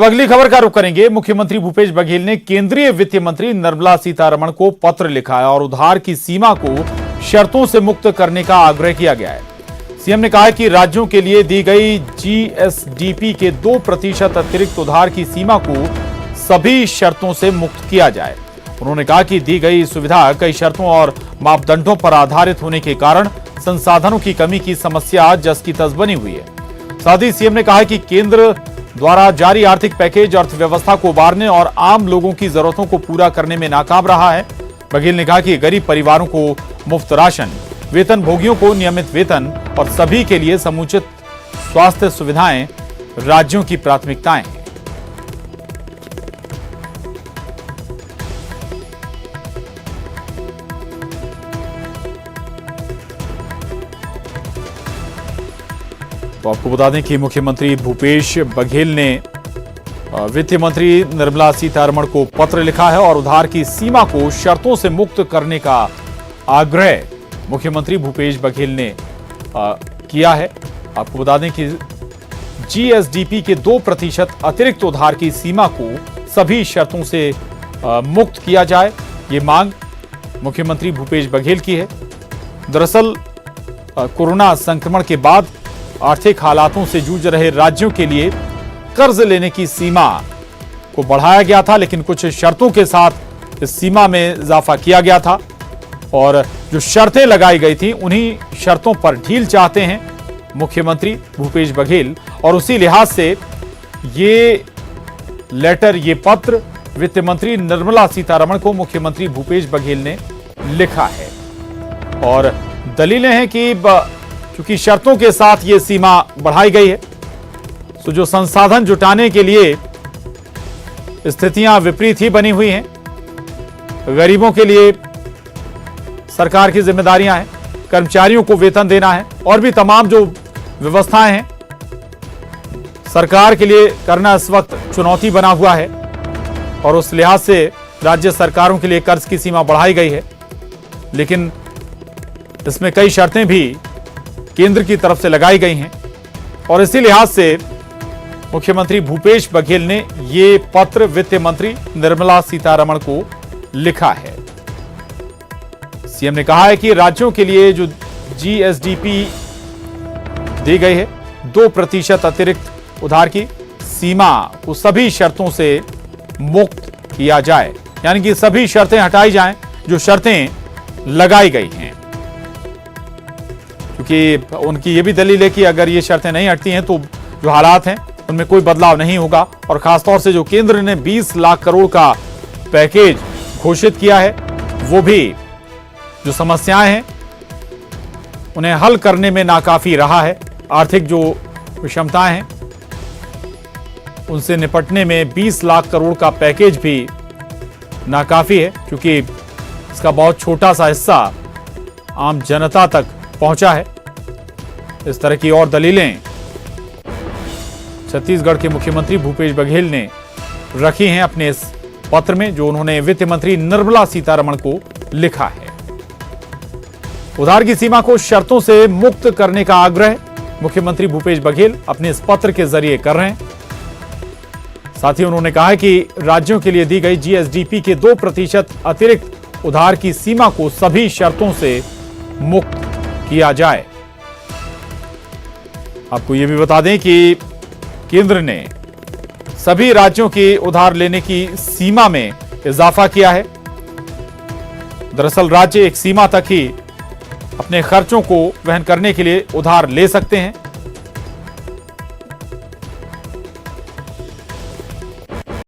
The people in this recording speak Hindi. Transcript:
तो अगली खबर का रुख करेंगे। मुख्यमंत्री भूपेश बघेल ने केंद्रीय वित्त मंत्री निर्मला सीतारमण को पत्र लिखा है और उधार की सीमा को शर्तों से मुक्त करने का आग्रह किया गया है। सीएम ने कहा है कि राज्यों के लिए दी गई जीएसडीपी के 2% अतिरिक्त उधार की सीमा को सभी शर्तों से मुक्त किया जाए। उन्होंने कहा कि दी गई सुविधा कई शर्तों और मापदंडों पर आधारित होने के कारण संसाधनों की कमी की समस्या जस की तस बनी हुई है। साथ ही सीएम ने कहा कि केंद्र द्वारा जारी आर्थिक पैकेज अर्थव्यवस्था को उबारने और आम लोगों की जरूरतों को पूरा करने में नाकाम रहा है। बघेल ने कहा कि गरीब परिवारों को मुफ्त राशन, वेतन भोगियों को नियमित वेतन और सभी के लिए समुचित स्वास्थ्य सुविधाएं राज्यों की प्राथमिकताएं हैं। तो आपको बता दें कि मुख्यमंत्री भूपेश बघेल ने वित्त मंत्री निर्मला सीतारमण को पत्र लिखा है और उधार की सीमा को शर्तों से मुक्त करने का आग्रह मुख्यमंत्री भूपेश बघेल ने किया है। आपको बता दें कि जीएसडीपी के 2% अतिरिक्त उधार की सीमा को सभी शर्तों से मुक्त किया जाए, ये मांग मुख्यमंत्री भूपेश बघेल की है। दरअसल कोरोना संक्रमण के बाद आर्थिक हालातों से जूझ रहे राज्यों के लिए कर्ज लेने की सीमा को बढ़ाया गया था, लेकिन कुछ शर्तों के साथ इस सीमा में इजाफा किया गया था और जो शर्तें लगाई गई थी उन्हीं शर्तों पर ढील चाहते हैं मुख्यमंत्री भूपेश बघेल। और उसी लिहाज से ये लेटर, ये पत्र वित्त मंत्री निर्मला सीतारमण को मुख्यमंत्री भूपेश बघेल ने लिखा है और दलीलें हैं कि क्योंकि शर्तों के साथ ये सीमा बढ़ाई गई है, तो जो संसाधन जुटाने के लिए स्थितियां विपरीत ही बनी हुई हैं। गरीबों के लिए सरकार की जिम्मेदारियां हैं, कर्मचारियों को वेतन देना है और भी तमाम जो व्यवस्थाएं हैं सरकार के लिए करना इस वक्त चुनौती बना हुआ है और उस लिहाज से राज्य सरकारों के लिए कर्ज की सीमा बढ़ाई गई है, लेकिन इसमें कई शर्तें भी केंद्र की तरफ से लगाई गई हैं और इसी लिहाज से मुख्यमंत्री भूपेश बघेल ने ये पत्र वित्त मंत्री निर्मला सीतारमण को लिखा है। सीएम ने कहा है कि राज्यों के लिए जो जीएसडीपी दी गई है 2% अतिरिक्त उधार की सीमा को सभी शर्तों से मुक्त किया जाए, यानी कि सभी शर्तें हटाई जाएं जो शर्तें लगाई गई हैं, क्योंकि उनकी यह भी दलील है कि अगर ये शर्तें नहीं हटती हैं तो जो हालात हैं उनमें कोई बदलाव नहीं होगा। और खासतौर से जो केंद्र ने 20 लाख करोड़ का पैकेज घोषित किया है, वो भी जो समस्याएं हैं उन्हें हल करने में नाकाफी रहा है। आर्थिक जो विषमताएं हैं उनसे निपटने में 20 लाख करोड़ का पैकेज भी नाकाफी है, क्योंकि इसका बहुत छोटा सा हिस्सा आम जनता तक पहुंचा है। इस तरह की और दलीलें छत्तीसगढ़ के मुख्यमंत्री भूपेश बघेल ने रखी हैं अपने इस पत्र में, जो उन्होंने वित्त मंत्री निर्मला सीतारमण को लिखा है। उधार की सीमा को शर्तों से मुक्त करने का आग्रह मुख्यमंत्री भूपेश बघेल अपने इस पत्र के जरिए कर रहे हैं। साथ ही उन्होंने कहा है कि राज्यों के लिए दी गई जीएसडीपी के 2% अतिरिक्त उधार की सीमा को सभी शर्तों से मुक्त किया जाए। आपको यह भी बता दें कि केंद्र ने सभी राज्यों के उधार लेने की सीमा में इजाफा किया है। दरअसल राज्य एक सीमा तक ही अपने खर्चों को वहन करने के लिए उधार ले सकते हैं,